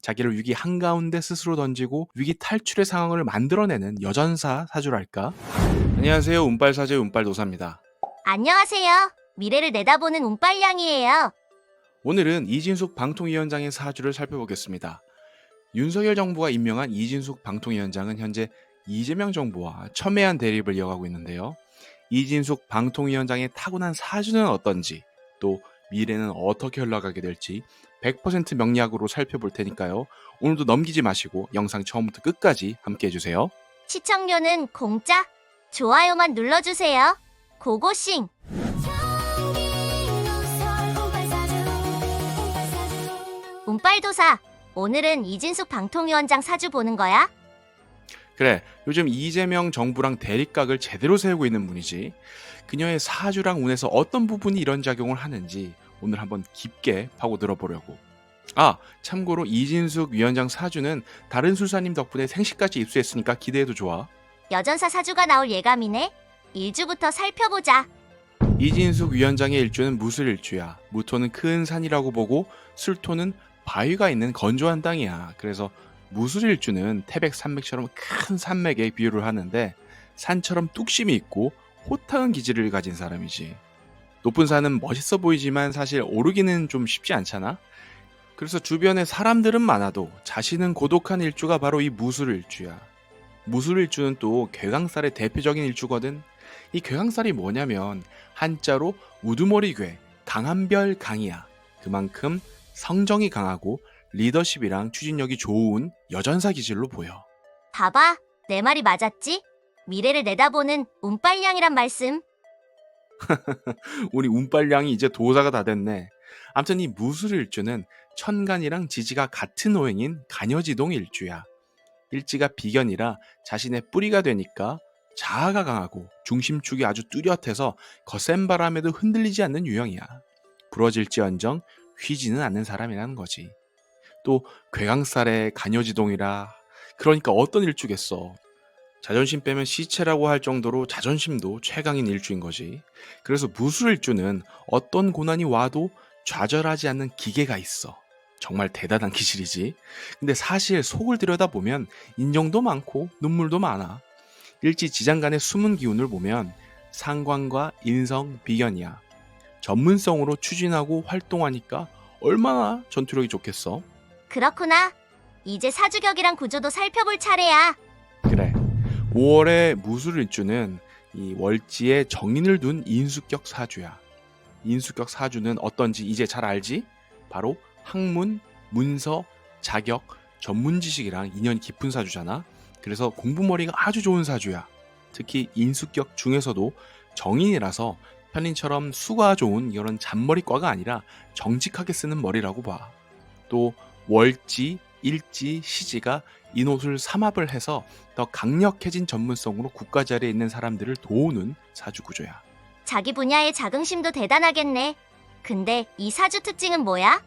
자기를 위기 한가운데 스스로 던지고 위기 탈출의 상황을 만들어내는 여전사 사주랄까? 안녕하세요. 운빨사제 운빨도사입니다. 안녕하세요. 미래를 내다보는 운빨양이에요. 오늘은 이진숙 방통위원장의 사주를 살펴보겠습니다. 윤석열 정부가 임명한 이진숙 방통위원장은 현재 이재명 정부와 첨예한 대립을 이어가고 있는데요. 이진숙 방통위원장의 타고난 사주는 어떤지, 또 미래는 어떻게 흘러가게 될지 100% 명리학으로 살펴볼 테니까요. 오늘도 넘기지 마시고 영상 처음부터 끝까지 함께 해주세요. 시청료는 공짜? 좋아요만 눌러주세요. 고고싱! 운빨도사, 오늘은 이진숙 방통위원장 사주 보는 거야? 그래, 요즘 이재명 정부랑 대립각을 제대로 세우고 있는 분이지. 그녀의 사주랑 운에서 어떤 부분이 이런 작용을 하는지 오늘 한번 깊게 파고들어 보려고. 참고로 이진숙 위원장 사주는 다른 술사님 덕분에 생시까지 입수했으니까 기대해도 좋아. 여전사 사주가 나올 예감이네? 일주부터 살펴보자. 이진숙 위원장의 일주는 무술일주야. 무토는 큰 산이라고 보고 술토는 바위가 있는 건조한 땅이야. 그래서 무술일주는 태백 산맥처럼 큰 산맥에 비유를 하는데 산처럼 뚝심이 있고 호탕한 기질을 가진 사람이지. 높은 산은 멋있어 보이지만 사실 오르기는 좀 쉽지 않잖아. 그래서 주변에 사람들은 많아도 자신은 고독한 일주가 바로 이 무술일주야. 무술일주는 또 괴강살의 대표적인 일주거든. 이 괴강살이 뭐냐면 한자로 우두머리괴, 강한별 강이야. 그만큼 성정이 강하고 리더십이랑 추진력이 좋은 여전사 기질로 보여. 봐봐, 내 말이 맞았지? 미래를 내다보는 운빨양이란 말씀. 우리 운빨량이 이제 도사가 다 됐네. 아무튼 이 무술일주는 천간이랑 지지가 같은 호행인 간여지동 일주야. 일지가 비견이라 자신의 뿌리가 되니까 자아가 강하고 중심축이 아주 뚜렷해서 거센 바람에도 흔들리지 않는 유형이야. 부러질지언정 휘지는 않는 사람이라는 거지. 또 괴강살의 간여지동이라 그러니까 어떤 일주겠어. 자존심 빼면 시체라고 할 정도로 자존심도 최강인 일주인 거지. 그래서 무술일주는 어떤 고난이 와도 좌절하지 않는 기계가 있어. 정말 대단한 기질이지. 근데 사실 속을 들여다보면 인정도 많고 눈물도 많아. 일지지장 간의 숨은 기운을 보면 상관과 인성, 비견이야. 전문성으로 추진하고 활동하니까 얼마나 전투력이 좋겠어. 그렇구나. 이제 사주격이랑 구조도 살펴볼 차례야. 그래. 5월의 무술일주는 이 월지에 정인을 둔 인수격 사주야. 인수격 사주는 어떤지 이제 잘 알지? 바로 학문, 문서, 자격, 전문 지식이랑 인연이 깊은 사주잖아. 그래서 공부머리가 아주 좋은 사주야. 특히 인수격 중에서도 정인이라서 편인처럼 수가 좋은 이런 잔머리과가 아니라 정직하게 쓰는 머리라고 봐. 또 월지, 일지, 시지가 인옷을 삼합을 해서 더 강력해진 전문성으로 국가 자리에 있는 사람들을 도우는 사주 구조야. 자기 분야의 자긍심도 대단하겠네. 근데 이 사주 특징은 뭐야?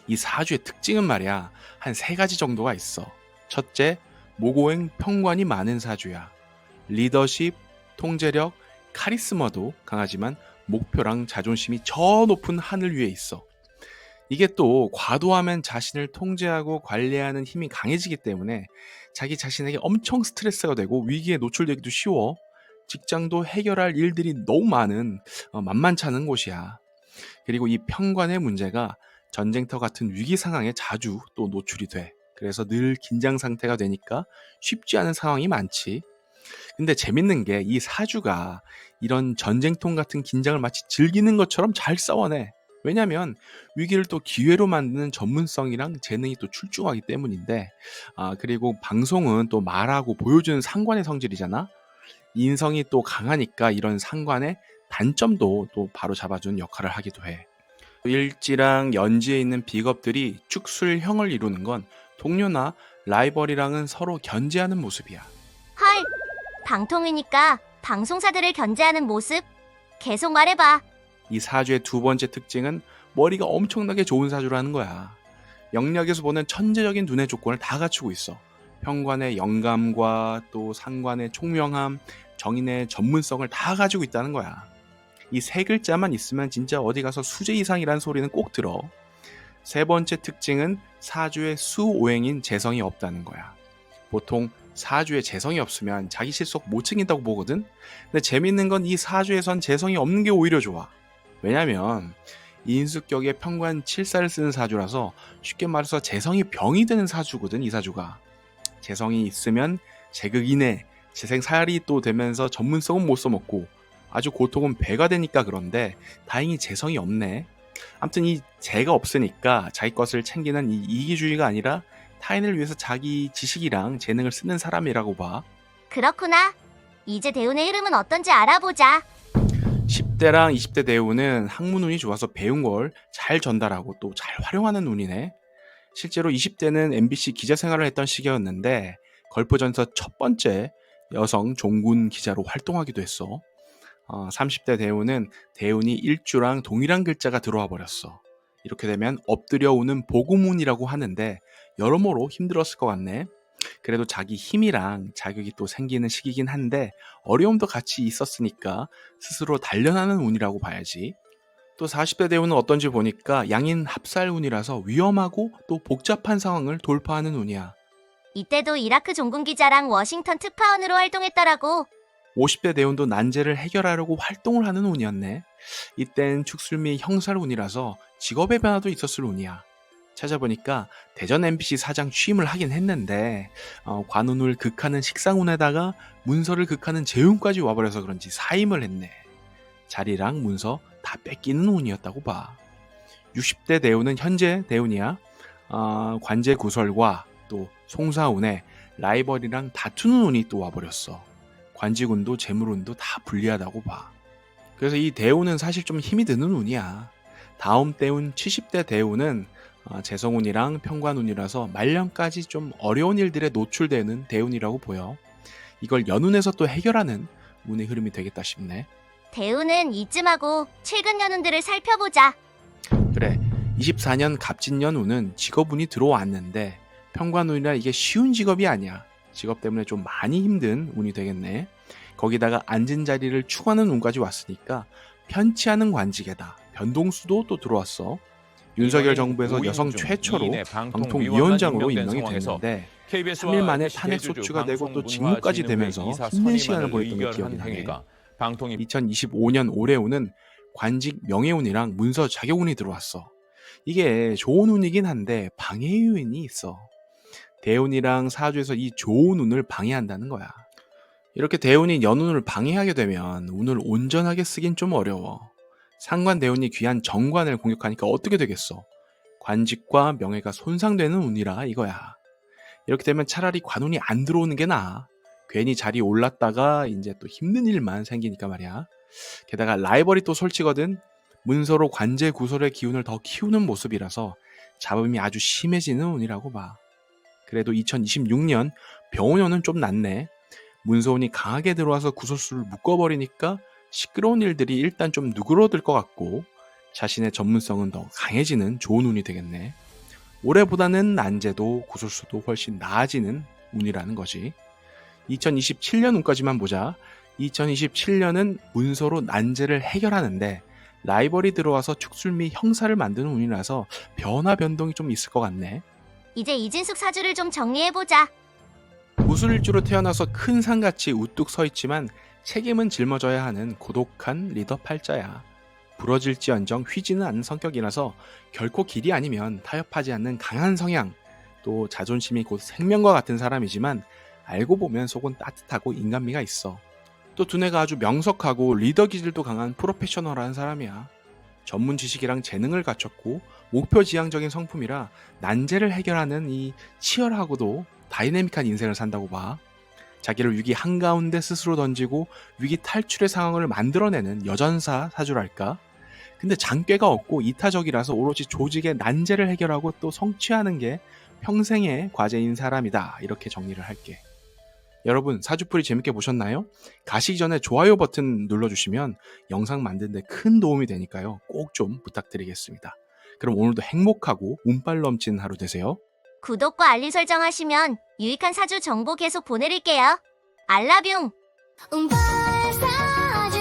이 사주의 특징은 말이야 한 3가지 정도가 있어. 첫째, 모고행 평관이 많은 사주야. 리더십, 통제력, 카리스마도 강하지만 목표랑 자존심이 저 높은 하늘 위에 있어. 이게 또 과도하면 자신을 통제하고 관리하는 힘이 강해지기 때문에 자기 자신에게 엄청 스트레스가 되고 위기에 노출되기도 쉬워. 직장도 해결할 일들이 너무 많은 만만치 않은 곳이야. 그리고 이 평관의 문제가 전쟁터 같은 위기 상황에 자주 또 노출이 돼. 그래서 늘 긴장 상태가 되니까 쉽지 않은 상황이 많지. 근데 재밌는 게 이 사주가 이런 전쟁통 같은 긴장을 마치 즐기는 것처럼 잘 싸워내. 왜냐면 위기를 또 기회로 만드는 전문성이랑 재능이 또 출중하기 때문인데, 그리고 방송은 또 말하고 보여주는 상관의 성질이잖아. 인성이 또 강하니까 이런 상관의 단점도 또 바로 잡아주는 역할을 하기도 해. 일지랑 연지에 있는 비겁들이 축술형을 이루는 건 동료나 라이벌이랑은 서로 견제하는 모습이야. 헐, 방통위니까 방송사들을 견제하는 모습? 계속 말해봐. 이 사주의 2번째 특징은 머리가 엄청나게 좋은 사주라는 거야. 영역에서 보는 천재적인 두뇌 조건을 다 갖추고 있어. 평관의 영감과 또 상관의 총명함, 정인의 전문성을 다 가지고 있다는 거야. 이 3글자만 있으면 진짜 어디 가서 수제 이상이라는 소리는 꼭 들어. 세 번째 특징은 사주에 수오행인 재성이 없다는 거야. 보통 사주에 재성이 없으면 자기 실속 못 챙긴다고 보거든. 근데 재밌는 건 이 사주에선 재성이 없는 게 오히려 좋아. 왜냐면 인수격에 편관 7사를 쓰는 사주라서 쉽게 말해서 재성이 병이 되는 사주거든. 이 사주가 재성이 있으면 재극이네, 재생살이 또 되면서 전문성은 못 써먹고 아주 고통은 배가 되니까. 그런데 다행히 재성이 없네. 아무튼 이 재가 없으니까 자기 것을 챙기는 이 이기주의가 아니라 타인을 위해서 자기 지식이랑 재능을 쓰는 사람이라고 봐. 그렇구나. 이제 대운의 흐름은 어떤지 알아보자. 10대랑 20대 대우는 학문 운이 좋아서 배운 걸 잘 전달하고 또 잘 활용하는 운이네. 실제로 20대는 MBC 기자 생활을 했던 시기였는데 걸프전서 첫 번째 여성 종군 기자로 활동하기도 했어. 30대 대우는 대운이 일주랑 동일한 글자가 들어와 버렸어. 이렇게 되면 엎드려 오는 복음운이라고 하는데 여러모로 힘들었을 것 같네. 그래도 자기 힘이랑 자격이 또 생기는 시기긴 한데 어려움도 같이 있었으니까 스스로 단련하는 운이라고 봐야지. 또 40대 대운은 어떤지 보니까 양인 합살 운이라서 위험하고 또 복잡한 상황을 돌파하는 운이야. 이때도 이라크 종군 기자랑 워싱턴 특파원으로 활동했더라고. 50대 대운도 난제를 해결하려고 활동을 하는 운이었네. 이땐 축술 및 형살 운이라서 직업의 변화도 있었을 운이야. 찾아보니까 대전 MBC 사장 취임을 하긴 했는데 관운을 극하는 식상운에다가 문서를 극하는 재운까지 와버려서 그런지 사임을 했네. 자리랑 문서 다 뺏기는 운이었다고 봐. 60대 대운은 현재 대운이야. 관제 구설과 또 송사운에 라이벌이랑 다투는 운이 또 와버렸어. 관직운도 재물운도 다 불리하다고 봐. 그래서 이 대운은 사실 좀 힘이 드는 운이야. 다음 대운 70대 대운은 재성운이랑 편관운이라서 말년까지 좀 어려운 일들에 노출되는 대운이라고 보여. 이걸 연운에서 또 해결하는 운의 흐름이 되겠다 싶네. 대운은 이쯤하고 최근 연운들을 살펴보자. 그래, 24년 갑진년 운은 직업운이 들어왔는데 편관운이라 이게 쉬운 직업이 아니야. 직업 때문에 좀 많이 힘든 운이 되겠네. 거기다가 앉은 자리를 추구하는 운까지 왔으니까 편치 않은 관직에다 변동수도 또 들어왔어. 윤석열 정부에서 여성 최초로 방통위원장으로 임명이 됐는데 3일 만에 탄핵 소추가 되고 또 직무까지 되면서 힘든 시간을 보냈던 게 기억이 나네. 2025년 올해운은 관직 명예운이랑 문서 자격운이 들어왔어. 이게 좋은 운이긴 한데 방해 요인이 있어. 대운이랑 사주에서 이 좋은 운을 방해한다는 거야. 이렇게 대운이 연운을 방해하게 되면 운을 온전하게 쓰긴 좀 어려워. 상관 대운이 귀한 정관을 공격하니까 어떻게 되겠어? 관직과 명예가 손상되는 운이라 이거야. 이렇게 되면 차라리 관운이 안 들어오는 게 나아. 괜히 자리 올랐다가 이제 또 힘든 일만 생기니까 말이야. 게다가 라이벌이 또 솔치거든. 문서로 관제 구설의 기운을 더 키우는 모습이라서 잡음이 아주 심해지는 운이라고 봐. 그래도 2026년 병원년은 좀 낫네. 문서운이 강하게 들어와서 구설수를 묶어버리니까 시끄러운 일들이 일단 좀 누그러들 것 같고 자신의 전문성은 더 강해지는 좋은 운이 되겠네. 올해보다는 난제도 구설수도 훨씬 나아지는 운이라는 거지. 2027년 운까지만 보자. 2027년은 문서로 난제를 해결하는데 라이벌이 들어와서 축술 및 형사를 만드는 운이라서 변화 변동이 좀 있을 것 같네. 이제 이진숙 사주를 좀 정리해보자. 무술일주로 태어나서 큰 산같이 우뚝 서 있지만 책임은 짊어져야 하는 고독한 리더 팔자야. 부러질지언정 휘지는 않는 성격이라서 결코 길이 아니면 타협하지 않는 강한 성향, 또 자존심이 곧 생명과 같은 사람이지만 알고 보면 속은 따뜻하고 인간미가 있어. 또 두뇌가 아주 명석하고 리더 기질도 강한 프로페셔널한 사람이야. 전문 지식이랑 재능을 갖췄고 목표 지향적인 성품이라 난제를 해결하는 이 치열하고도 다이내믹한 인생을 산다고 봐. 자기를 위기 한가운데 스스로 던지고 위기 탈출의 상황을 만들어내는 여전사 사주랄까? 근데 장꾀가 없고 이타적이라서 오로지 조직의 난제를 해결하고 또 성취하는 게 평생의 과제인 사람이다. 이렇게 정리를 할게. 여러분 사주풀이 재밌게 보셨나요? 가시기 전에 좋아요 버튼 눌러주시면 영상 만드는 데 큰 도움이 되니까요. 꼭 좀 부탁드리겠습니다. 그럼 오늘도 행복하고 운빨 넘치는 하루 되세요. 구독과 알림 설정하시면 유익한 사주 정보 계속 보내릴게요. 알라뷰! 운빨 사주